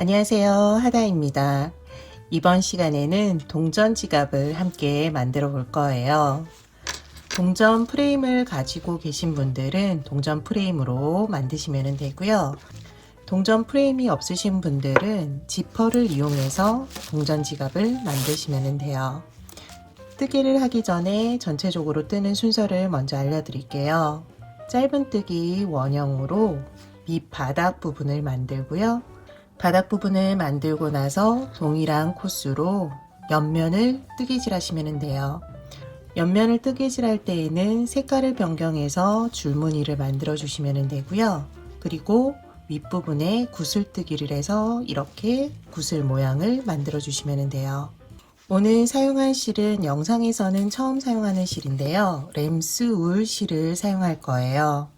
안녕하세요. 하다입니다. 이번 시간에는 동전 지갑을 함께 만들어 볼 거예요. 동전 프레임을 가지고 계신 분들은 동전 프레임으로 만드시면 되고요. 동전 프레임이 없으신 분들은 지퍼를 이용해서 동전 지갑을 만드시면 돼요. 뜨기를 하기 전에 전체적으로 뜨는 순서를 먼저 알려드릴게요. 짧은뜨기 원형으로 밑바닥 부분을 만들고요. 바닥 부분을 만들고 나서 동일한 코스로 옆면을 뜨개질 하시면 돼요. 옆면을 뜨개질 할 때에는 색깔을 변경해서 줄무늬를 만들어 주시면 되고요. 그리고 윗부분에 구슬뜨기를 해서 이렇게 구슬 모양을 만들어 주시면 돼요. 오늘 사용할 실은 영상에서는 처음 사용하는 실인데요. 램스 울 실을 사용할 거예요.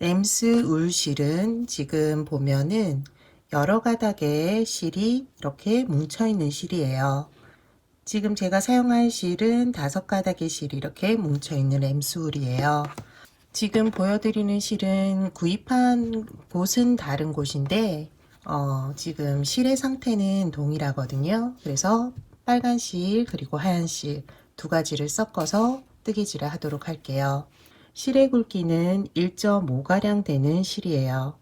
램스 울 실은 지금 보면은 여러 가닥의 실이 이렇게 뭉쳐있는 실이에요. 지금 제가 사용할 실은 5가닥의 실이 이렇게 뭉쳐있는 램스울이에요. 지금 보여드리는 실은 구입한 곳은 다른 곳인데 지금 실의 상태는 동일하거든요. 그래서 빨간 실 그리고 하얀 실 두 가지를 섞어서 뜨개질을 하도록 할게요. 실의 굵기는 1.5가량 되는 실이에요.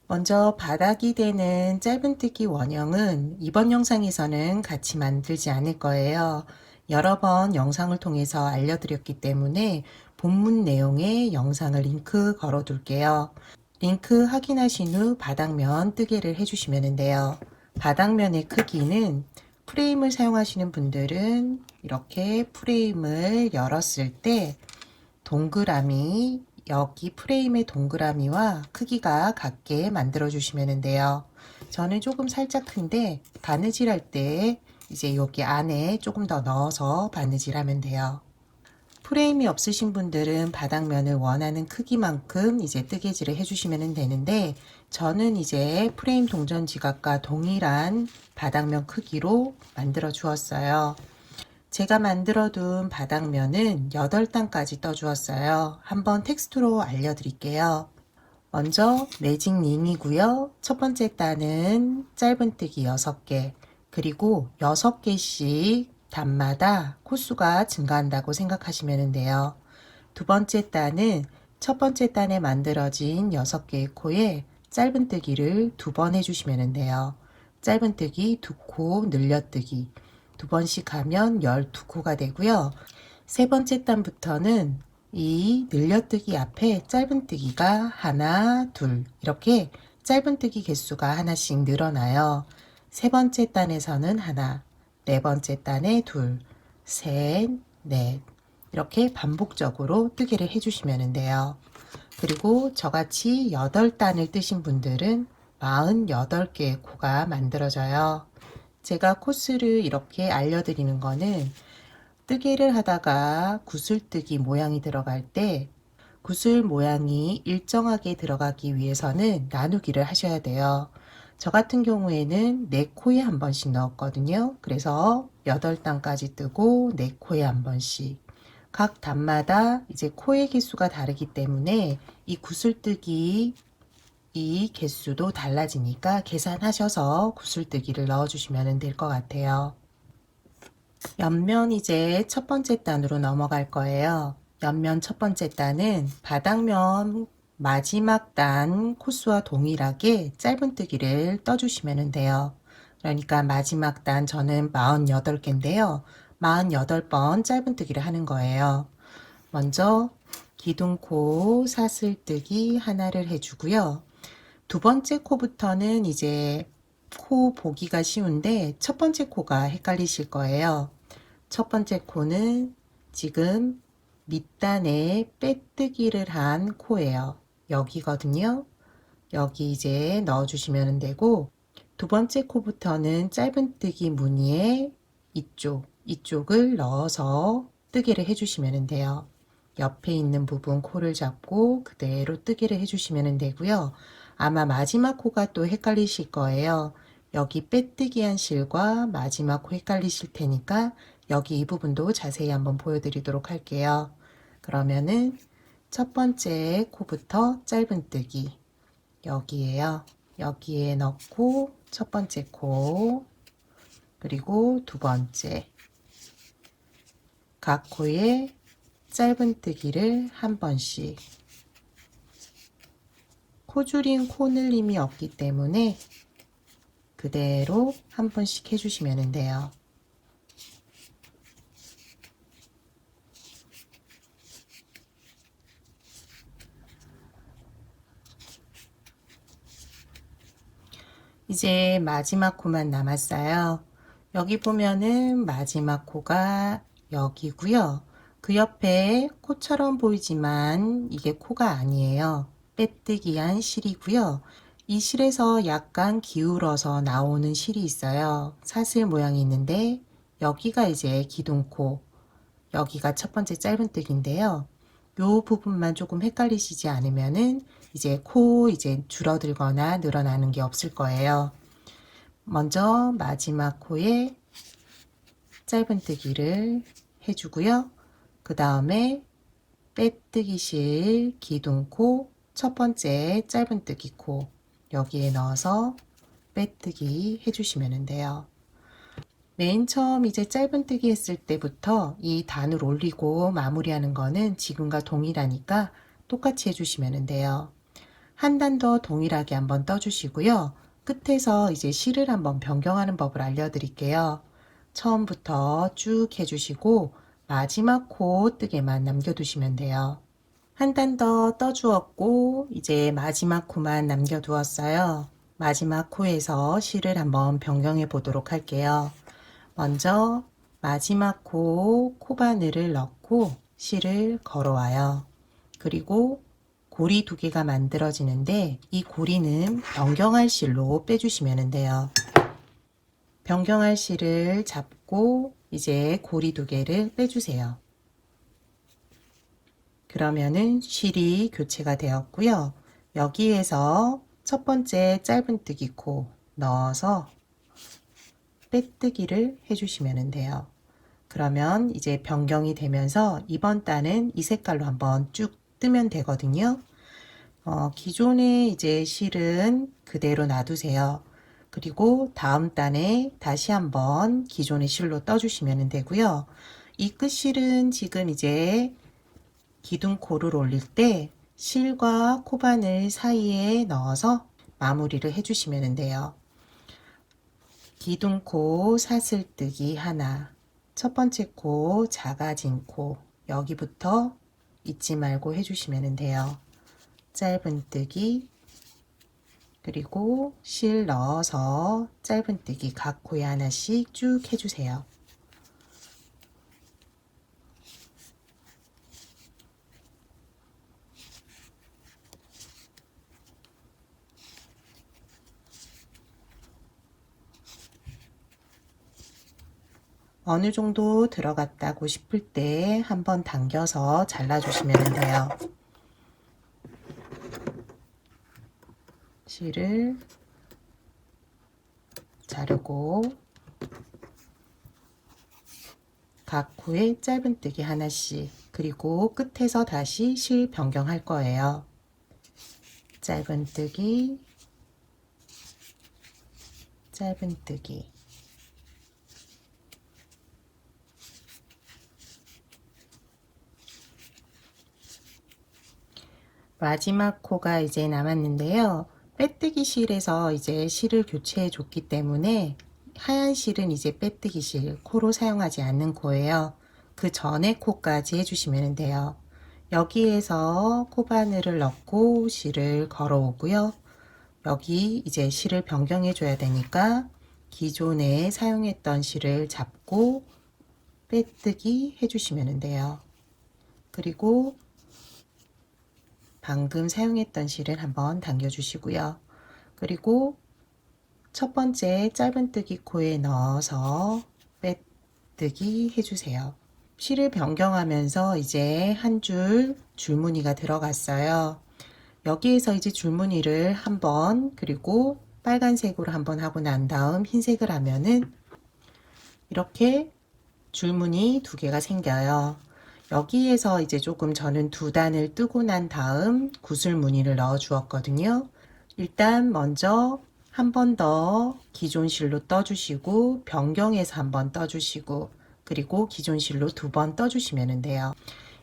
먼저 바닥이 되는 짧은뜨기 원형은 이번 영상에서는 같이 만들지 않을 거예요. 여러 번 영상을 통해서 알려드렸기 때문에 본문 내용에 영상을 링크 걸어 둘게요. 링크 확인하신 후 바닥면 뜨개를 해주시면 돼요. 바닥면의 크기는 프레임을 사용하시는 분들은 이렇게 프레임을 열었을 때 동그라미 여기 프레임의 동그라미와 크기가 같게 만들어 주시면 돼요. 저는 조금 살짝 큰데 바느질 할 때 이제 여기 안에 조금 더 넣어서 바느질 하면 돼요. 프레임이 없으신 분들은 바닥면을 원하는 크기만큼 이제 뜨개질을 해주시면 되는데 저는 이제 프레임 동전 지갑과 동일한 바닥면 크기로 만들어 주었어요. 제가 만들어둔 바닥면은 8단까지 떠주었어요. 한번 텍스트로 알려드릴게요. 먼저 매직 링이고요. 첫 번째 단은 짧은뜨기 6개, 그리고 6개씩 단마다 코수가 증가한다고 생각하시면 돼요. 두 번째 단은 첫 번째 단에 만들어진 6개의 코에 짧은뜨기를 2번 해주시면 돼요. 짧은뜨기 2코, 늘려뜨기 두 번씩 하면 12코가 되고요. 세 번째 단부터는 이 늘려뜨기 앞에 짧은뜨기가 하나, 둘 이렇게 짧은뜨기 개수가 하나씩 늘어나요. 세 번째 단에서는 하나, 네 번째 단에 둘, 셋, 넷 이렇게 반복적으로 뜨기를 해주시면 돼요. 그리고 저같이 8단을 뜨신 분들은 48개의 코가 만들어져요. 제가 코스를 이렇게 알려드리는 거는 뜨개를 하다가 구슬뜨기 모양이 들어갈 때 구슬 모양이 일정하게 들어가기 위해서는 나누기를 하셔야 돼요. 저 같은 경우에는 4코에 한 번씩 넣었거든요. 그래서 8단까지 뜨고 4코에 한 번씩. 각 단마다 이제 코의 개수가 다르기 때문에 이 구슬뜨기 이 개수도 달라지니까 계산하셔서 구슬뜨기를 넣어주시면 될 것 같아요. 옆면 이제 첫 번째 단으로 넘어갈 거예요. 옆면 첫 번째 단은 바닥면 마지막 단 코스와 동일하게 짧은뜨기를 떠주시면 돼요. 그러니까 마지막 단 저는 48개인데요. 48번 짧은뜨기를 하는 거예요. 먼저 기둥코 사슬뜨기 하나를 해주고요. 두 번째 코부터는 이제 코 보기가 쉬운데 첫 번째 코가 헷갈리실 거예요. 첫 번째 코는 지금 밑단에 빼뜨기를 한 코예요. 여기거든요. 여기 이제 넣어주시면 되고 두 번째 코부터는 짧은뜨기 무늬에 이쪽을 넣어서 뜨개를 해주시면 돼요. 옆에 있는 부분 코를 잡고 그대로 뜨개를 해주시면 되고요. 아마 마지막 코가 또 헷갈리실 거예요. 여기 빼뜨기 한 실과 마지막 코 헷갈리실 테니까 여기 이 부분도 자세히 한번 보여드리도록 할게요. 그러면은 첫 번째 코부터 짧은뜨기 여기에요. 여기에 넣고 첫 번째 코, 그리고 두 번째, 각 코에 짧은뜨기를 한 번씩. 코줄인 코늘림이 없기 때문에 그대로 한 번씩 해주시면 돼요. 이제 마지막 코만 남았어요. 여기 보면은 마지막 코가 여기고요. 그 옆에 코처럼 보이지만 이게 코가 아니에요. 빼뜨기한 실이고요. 이 실에서 약간 기울어서 나오는 실이 있어요. 사슬 모양이 있는데 여기가 이제 기둥코, 여기가 첫 번째 짧은뜨기인데요. 요 부분만 조금 헷갈리시지 않으면은 이제 코 이제 줄어들거나 늘어나는 게 없을 거예요. 먼저 마지막 코에 짧은뜨기를 해주고요. 그 다음에 빼뜨기 실 기둥코 첫 번째 짧은뜨기 코 여기에 넣어서 빼뜨기 해주시면 돼요. 맨 처음 이제 짧은뜨기 했을 때부터 이 단을 올리고 마무리하는 거는 지금과 동일하니까 똑같이 해주시면 돼요. 한 단 더 동일하게 한번 떠주시고요. 끝에서 이제 실을 한번 변경하는 법을 알려드릴게요. 처음부터 쭉 해주시고 마지막 코 뜨개만 남겨두시면 돼요. 한 단 더 떠주었고 이제 마지막 코만 남겨두었어요. 마지막 코에서 실을 한번 변경해 보도록 할게요. 먼저 마지막 코 코바늘을 넣고 실을 걸어와요. 그리고 고리 두 개가 만들어지는데 이 고리는 변경할 실로 빼주시면 돼요. 변경할 실을 잡고 이제 고리 두 개를 빼주세요. 그러면은 실이 교체가 되었고요. 여기에서 첫 번째 짧은뜨기 코 넣어서 빼뜨기를 해주시면 돼요. 그러면 이제 변경이 되면서 이번 단은 이 색깔로 한번 쭉 뜨면 되거든요. 기존의 이제 실은 그대로 놔두세요. 그리고 다음 단에 다시 한번 기존의 실로 떠주시면 되고요. 이 끝실은 지금 이제 기둥코를 올릴 때 실과 코바늘 사이에 넣어서 마무리를 해주시면 돼요. 기둥코 사슬뜨기 하나, 첫 번째 코 작아진 코 여기부터 잊지 말고 해주시면 돼요. 짧은뜨기 그리고 실 넣어서 짧은뜨기 각 코에 하나씩 쭉 해주세요. 어느 정도 들어갔다고 싶을 때 한번 당겨서 잘라주시면 돼요. 실을 자르고 각 코에 짧은뜨기 하나씩 그리고 끝에서 다시 실 변경할 거예요. 짧은뜨기 짧은뜨기 마지막 코가 이제 남았는데요. 빼뜨기 실에서 이제 실을 교체해 줬기 때문에 하얀 실은 이제 빼뜨기 실 코로 사용하지 않는 코예요. 그 전에 코까지 해주시면 돼요. 여기에서 코바늘을 넣고 실을 걸어 오고요. 여기 이제 실을 변경해 줘야 되니까 기존에 사용했던 실을 잡고 빼뜨기 해주시면 돼요. 그리고 방금 사용했던 실을 한번 당겨 주시고요. 그리고 첫 번째 짧은뜨기 코에 넣어서 빼뜨기 해주세요. 실을 변경하면서 이제 한 줄 줄무늬가 들어갔어요. 여기에서 이제 줄무늬를 한번 그리고 빨간색으로 한번 하고 난 다음 흰색을 하면은 이렇게 줄무늬 두 개가 생겨요. 여기에서 이제 조금 저는 두 단을 뜨고 난 다음 구슬 무늬를 넣어 주었거든요. 일단 먼저 한 번 더 기존 실로 떠주시고 변경해서 한 번 떠주시고 그리고 기존 실로 두 번 떠주시면 돼요.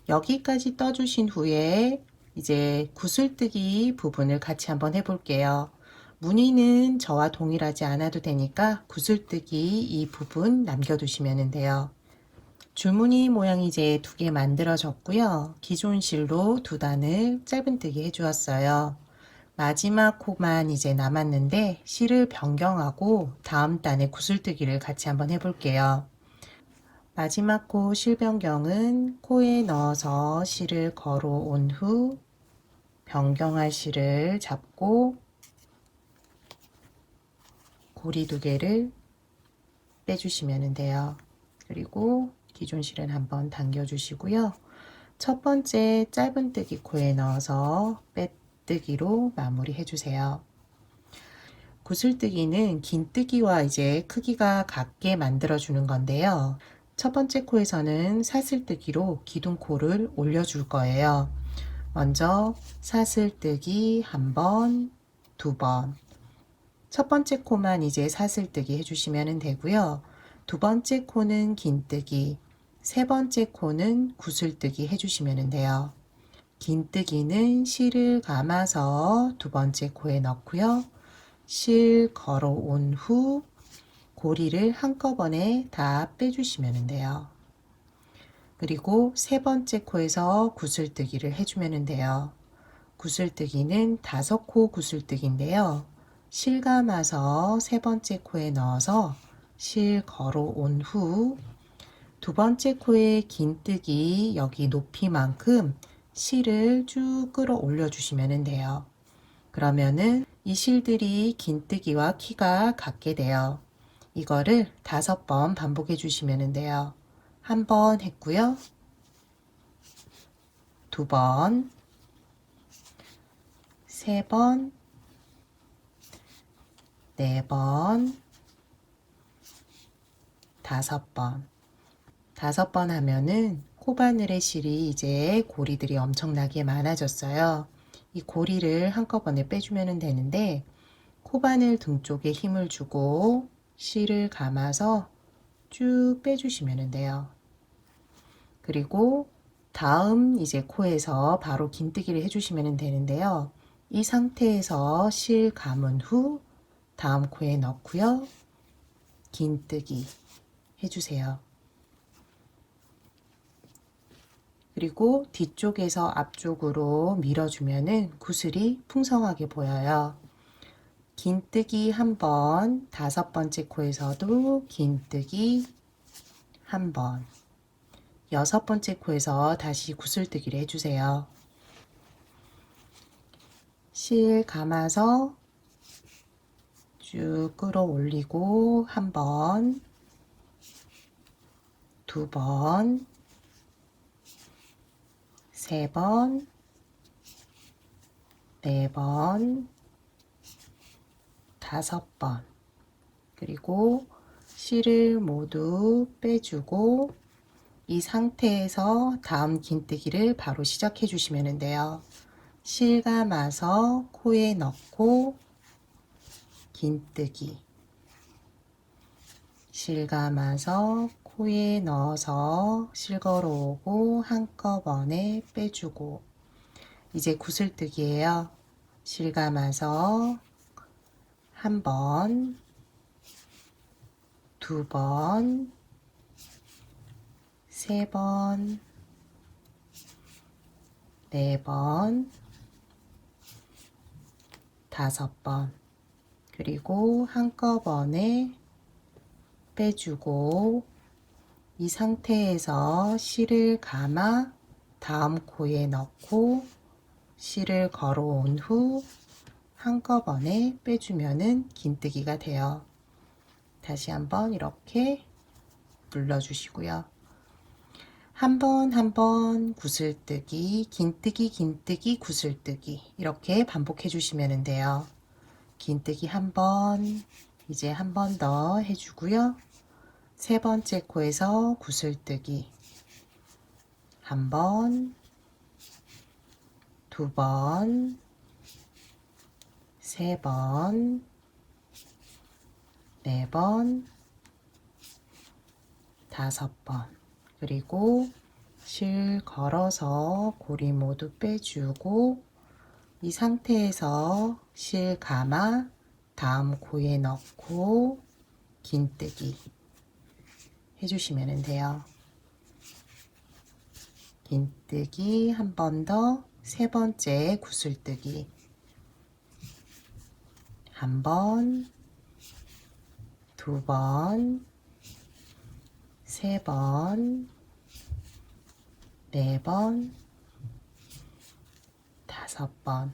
여기까지 떠주신 후에 이제 구슬뜨기 부분을 같이 한번 해볼게요. 무늬는 저와 동일하지 않아도 되니까 구슬뜨기 이 부분 남겨두시면 돼요. 줄무늬 모양이 이제 두 개 만들어졌고요. 기존 실로 두 단을 짧은뜨기 해주었어요. 마지막 코만 이제 남았는데 실을 변경하고 다음 단에 구슬뜨기를 같이 한번 해볼게요. 마지막 코 실 변경은 코에 넣어서 실을 걸어온 후 변경할 실을 잡고 고리 두 개를 빼주시면 돼요. 그리고 기존 실은 한번 당겨 주시고요. 첫 번째 짧은뜨기 코에 넣어서 빼뜨기로 마무리 해주세요. 구슬뜨기는 긴뜨기와 이제 크기가 같게 만들어 주는 건데요. 첫 번째 코에서는 사슬뜨기로 기둥코를 올려줄 거예요. 먼저 사슬뜨기 한 번, 두 번. 첫 번째 코만 이제 사슬뜨기 해주시면 되고요. 두 번째 코는 긴뜨기, 세 번째 코는 구슬뜨기 해주시면 돼요. 긴뜨기는 실을 감아서 두 번째 코에 넣고요. 실 걸어온 후 고리를 한꺼번에 다 빼주시면 돼요. 그리고 세 번째 코에서 구슬뜨기를 해주면 돼요. 구슬뜨기는 5코 구슬뜨기인데요. 실 감아서 세 번째 코에 넣어서 실 걸어온 후 두 번째 코의 긴뜨기 여기 높이만큼 실을 쭉 끌어올려 주시면 돼요. 그러면은 이 실들이 긴뜨기와 키가 같게 돼요. 이거를 5번 반복해 주시면 돼요. 한 번 했고요. 두 번, 세 번, 네 번, 5번. 5번 하면은 코바늘의 실이 이제 고리들이 엄청나게 많아졌어요. 이 고리를 한꺼번에 빼주면 되는데 코바늘 등 쪽에 힘을 주고 실을 감아서 쭉 빼주시면 돼요. 그리고 다음 이제 코에서 바로 긴뜨기를 해주시면 되는데요. 이 상태에서 실 감은 후 다음 코에 넣고요. 긴뜨기 해주세요. 그리고 뒤쪽에서 앞쪽으로 밀어주면은 구슬이 풍성하게 보여요. 긴뜨기 한 번, 5번째 코에서도 긴뜨기 한 번, 6번째 코에서 다시 구슬뜨기를 해주세요. 실 감아서 쭉 끌어올리고 한 번, 두 번, 세 번, 네 번, 5번. 그리고 실을 모두 빼주고 이 상태에서 다음 긴뜨기를 바로 시작해 주시면 돼요. 실 감아서 코에 넣고 긴뜨기, 실 감아서 코에 넣어서 실 걸어오고 한꺼번에 빼주고 이제 구슬뜨기예요. 실 감아서 한 번, 두 번, 세 번, 네 번, 5번. 그리고 한꺼번에 빼주고 이 상태에서 실을 감아 다음 코에 넣고 실을 걸어온 후 한꺼번에 빼주면은 긴뜨기가 돼요. 다시 한번 이렇게 눌러주시고요. 한 번 한 번 구슬뜨기, 긴뜨기, 긴뜨기, 구슬뜨기 이렇게 반복해 주시면 돼요. 긴뜨기 한 번, 이제 한 번 더 해주고요. 세 번째 코에서 구슬뜨기 한 번, 두 번, 세 번, 4번, 5번. 그리고 실 걸어서 고리 모두 빼주고 이 상태에서 실 감아 다음 코에 넣고 긴뜨기 해주시면 돼요. 긴뜨기 한 번 더, 세 번째 구슬뜨기 한 번, 두 번, 세 번, 네 번, 5번.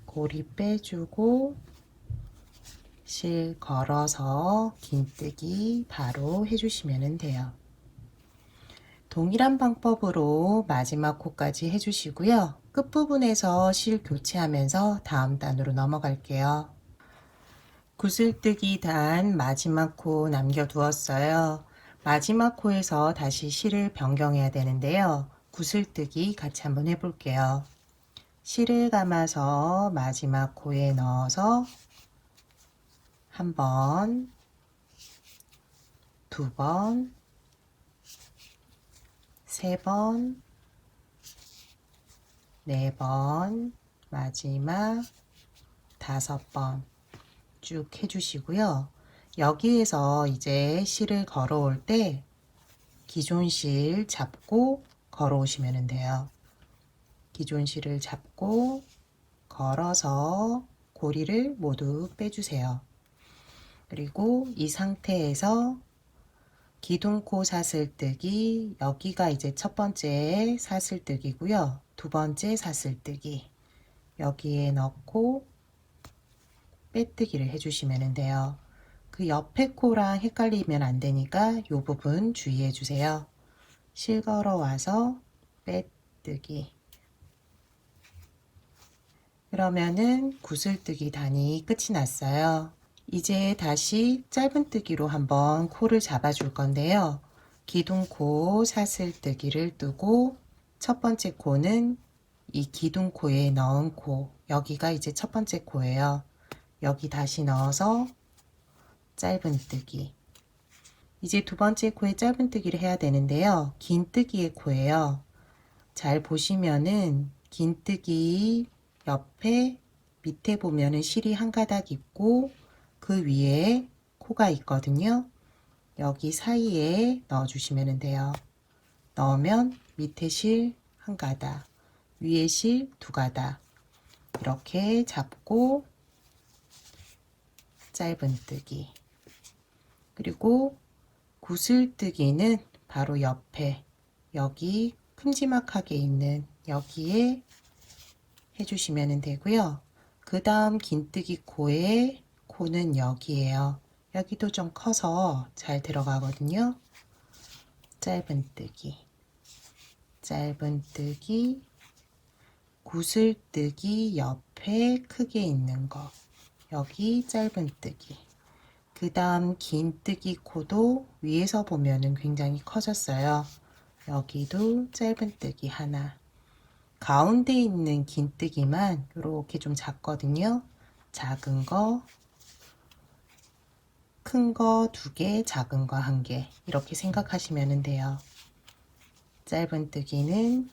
고리 빼주고 실 걸어서 긴뜨기 바로 해주시면 돼요. 동일한 방법으로 마지막 코까지 해주시고요. 끝부분에서 실 교체하면서 다음 단으로 넘어갈게요. 구슬뜨기 단 마지막 코 남겨두었어요. 마지막 코에서 다시 실을 변경해야 되는데요. 구슬뜨기 같이 한번 해볼게요. 실을 감아서 마지막 코에 넣어서 한 번, 두 번, 세 번, 네 번, 마지막 5번 쭉 해주시고요. 여기에서 이제 실을 걸어올 때 기존 실 잡고 걸어오시면 돼요. 기존 실을 잡고 걸어서 고리를 모두 빼주세요. 그리고 이 상태에서 기둥코 사슬뜨기, 여기가 이제 첫 번째 사슬뜨기고요. 두 번째 사슬뜨기 여기에 넣고 빼뜨기를 해주시면 돼요. 그 옆에 코랑 헷갈리면 안 되니까 이 부분 주의해 주세요. 실 걸어 와서 빼뜨기. 그러면은 구슬뜨기 단이 끝이 났어요. 이제 다시 짧은뜨기로 한번 코를 잡아줄 건데요. 기둥코 사슬뜨기를 뜨고 첫 번째 코는 이 기둥코에 넣은 코, 여기가 이제 첫 번째 코예요. 여기 다시 넣어서 짧은뜨기. 이제 두 번째 코에 짧은뜨기를 해야 되는데요. 긴뜨기의 코예요. 잘 보시면은 긴뜨기 옆에 밑에 보면은 실이 한 가닥 있고 그 위에 코가 있거든요. 여기 사이에 넣어 주시면 돼요. 넣으면 밑에 실 한 가닥, 위에 실 두 가닥 이렇게 잡고 짧은뜨기. 그리고 구슬뜨기는 바로 옆에 여기 큼지막하게 있는 여기에 해주시면 되고요. 그 다음 긴뜨기 코에 코는 여기에요. 여기도 좀 커서 잘 들어가거든요. 짧은뜨기, 짧은뜨기, 구슬뜨기 옆에 크게 있는 거 여기 짧은뜨기. 그 다음 긴뜨기 코도 위에서 보면은 굉장히 커졌어요. 여기도 짧은뜨기 하나. 가운데 있는 긴뜨기만 이렇게 좀 작거든요. 작은 거, 큰 거 2개, 작은 거 1개 이렇게 생각하시면 돼요. 짧은뜨기는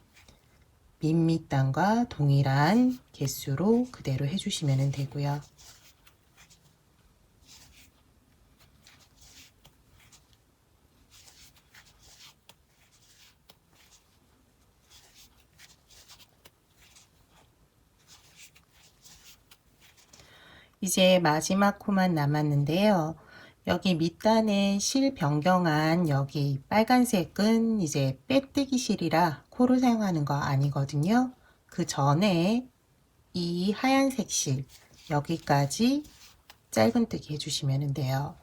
밑단과 동일한 개수로 그대로 해주시면 되고요. 이제 마지막 코만 남았는데요. 여기 밑단에 실 변경한 여기 빨간색은 이제 빼뜨기 실이라 코를 사용하는 거 아니거든요. 그 전에 이 하얀색 실 여기까지 짧은뜨기 해주시면 돼요.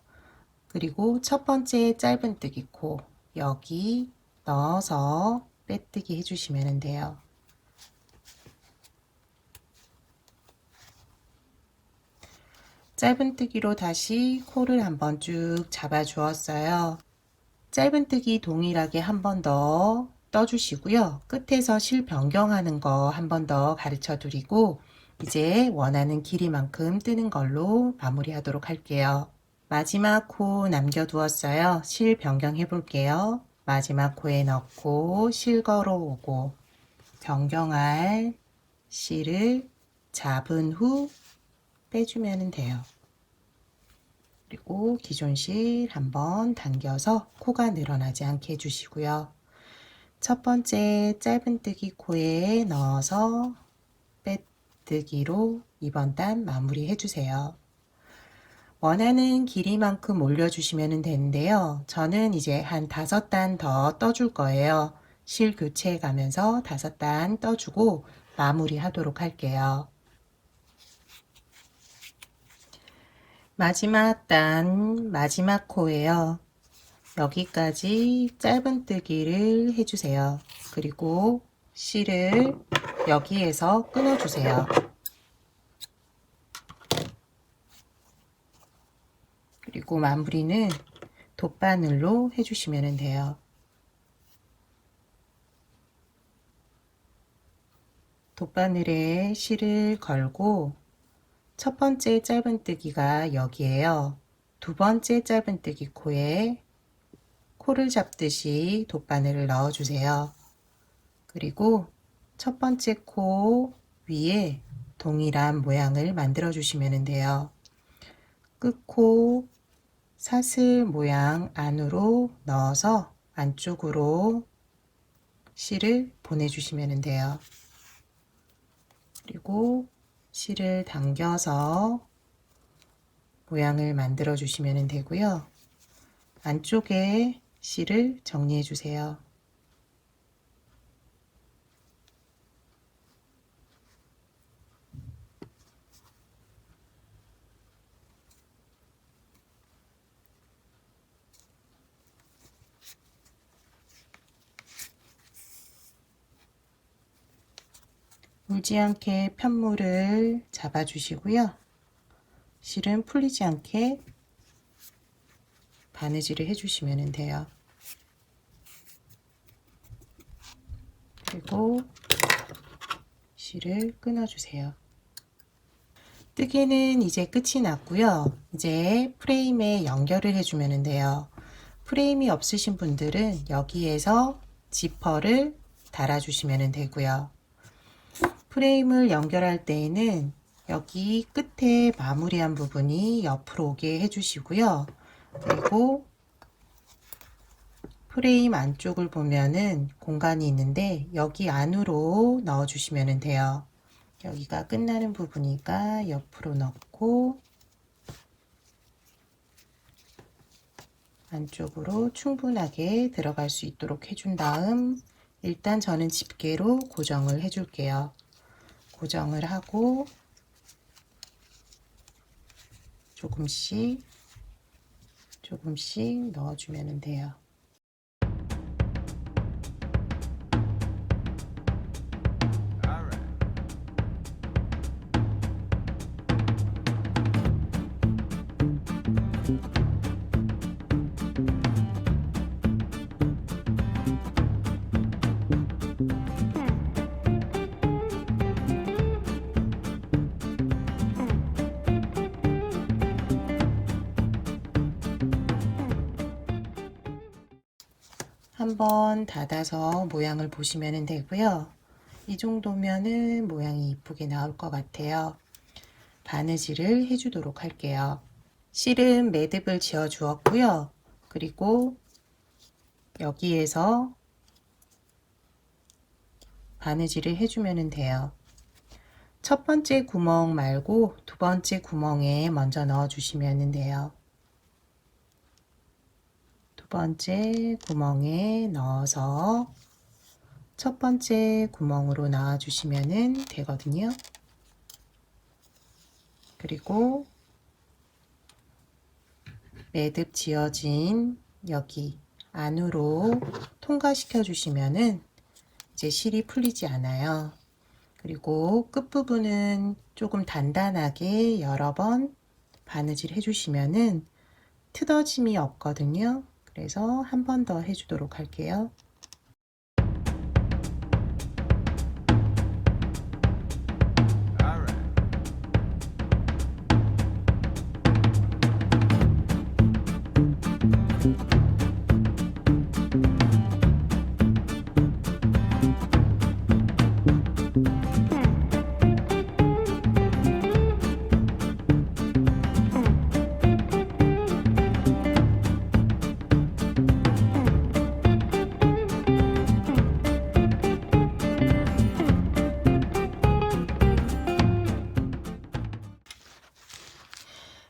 그리고 첫 번째 짧은뜨기 코 여기 넣어서 빼뜨기 해주시면 돼요. 짧은뜨기로 다시 코를 한번 쭉 잡아 주었어요. 짧은뜨기 동일하게 한 번 더 떠주시고요. 끝에서 실 변경하는 거 한 번 더 가르쳐 드리고 이제 원하는 길이만큼 뜨는 걸로 마무리 하도록 할게요. 마지막 코 남겨두었어요. 실 변경해 볼게요. 마지막 코에 넣고 실 걸어오고 변경할 실을 잡은 후 빼주면 돼요. 그리고 기존 실 한번 당겨서 코가 늘어나지 않게 해주시고요. 첫 번째 짧은뜨기 코에 넣어서 빼뜨기로 이번 단 마무리 해주세요. 원하는 길이만큼 올려주시면 되는데요. 저는 이제 한 5단 더 떠줄 거예요. 실 교체해 가면서 5단 떠주고 마무리 하도록 할게요. 마지막 단, 마지막 코예요. 여기까지 짧은뜨기를 해주세요. 그리고 실을 여기에서 끊어주세요. 그리고 마무리는 돗바늘로 해주시면 돼요. 돗바늘에 실을 걸고 첫 번째 짧은뜨기가 여기에요. 두 번째 짧은뜨기 코에 코를 잡듯이 돗바늘을 넣어주세요. 그리고 첫 번째 코 위에 동일한 모양을 만들어 주시면 돼요. 끝코 사슬 모양 안으로 넣어서 안쪽으로 실을 보내주시면 돼요. 그리고 실을 당겨서 모양을 만들어 주시면 되고요. 안쪽에 실을 정리해 주세요. 울지 않게 편물을 잡아 주시고요. 실은 풀리지 않게 바느질을 해주시면 돼요. 그리고 실을 끊어주세요. 뜨개는 이제 끝이 났고요. 이제 프레임에 연결을 해주면 돼요. 프레임이 없으신 분들은 여기에서 지퍼를 달아주시면 되고요. 프레임을 연결할 때에는 여기 끝에 마무리한 부분이 옆으로 오게 해주시고요. 그리고 프레임 안쪽을 보면은 공간이 있는데 여기 안으로 넣어 주시면 돼요. 여기가 끝나는 부분이니까 옆으로 넣고 안쪽으로 충분하게 들어갈 수 있도록 해준 다음 일단 저는 집게로 고정을 해 줄게요. 고정을 하고 조금씩 넣어주면 돼요. 한번 닫아서 모양을 보시면 되고요. 이 정도면은 모양이 이쁘게 나올 것 같아요. 바느질을 해주도록 할게요. 실은 매듭을 지어 주었고요. 그리고 여기에서 바느질을 해주면 돼요. 첫 번째 구멍 말고 두 번째 구멍에 먼저 넣어 주시면 돼요. 두 번째 구멍에 넣어서 첫 번째 구멍으로 나와 주시면 되거든요. 그리고 매듭 지어진 여기 안으로 통과시켜 주시면은 이제 실이 풀리지 않아요. 그리고 끝부분은 조금 단단하게 여러 번 바느질 해주시면은 트어짐이 없거든요. 그래서 한 번 더 해주도록 할게요.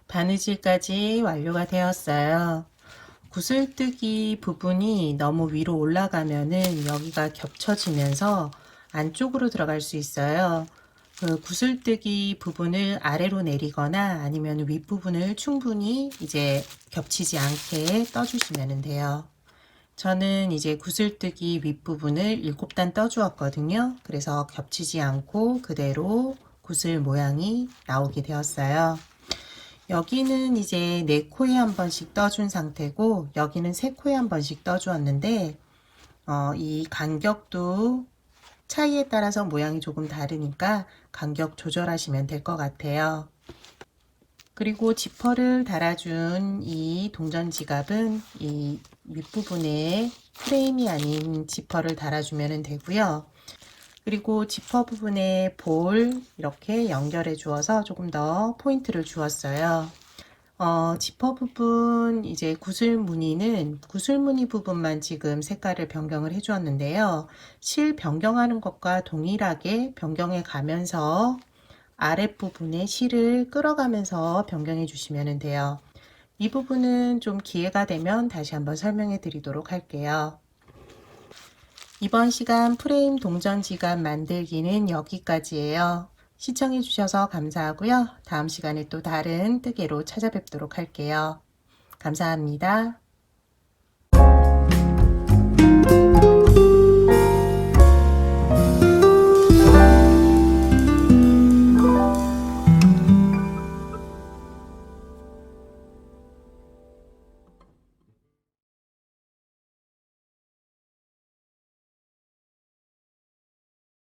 바느질까지 완료가 되었어요. 구슬뜨기 부분이 너무 위로 올라가면은 여기가 겹쳐지면서 안쪽으로 들어갈 수 있어요. 그 구슬뜨기 부분을 아래로 내리거나 아니면 윗부분을 충분히 이제 겹치지 않게 떠주시면 돼요. 저는 이제 구슬뜨기 윗부분을 7단 떠주었거든요. 그래서 겹치지 않고 그대로 구슬 모양이 나오게 되었어요. 여기는 이제 4코에 한 번씩 떠준 상태고 여기는 3코에 한 번씩 떠주었는데 이 간격도 차이에 따라서 모양이 조금 다르니까 간격 조절하시면 될 것 같아요. 그리고 지퍼를 달아준 이 동전 지갑은 이 윗부분에 프레임이 아닌 지퍼를 달아주면 되고요. 그리고 지퍼 부분에 볼 이렇게 연결해 주어서 조금 더 포인트를 주었어요. 지퍼 부분 이제 구슬무늬는 구슬무늬 부분만 지금 색깔을 변경을 해 주었는데요. 실 변경하는 것과 동일하게 변경해 가면서 아랫부분에 실을 끌어가면서 변경해 주시면 돼요. 이 부분은 좀 기회가 되면 다시 한번 설명해 드리도록 할게요. 이번 시간 프레임 동전 지갑 만들기는 여기까지예요. 시청해 주셔서 감사하고요. 다음 시간에 또 다른 뜨개로 찾아뵙도록 할게요. 감사합니다.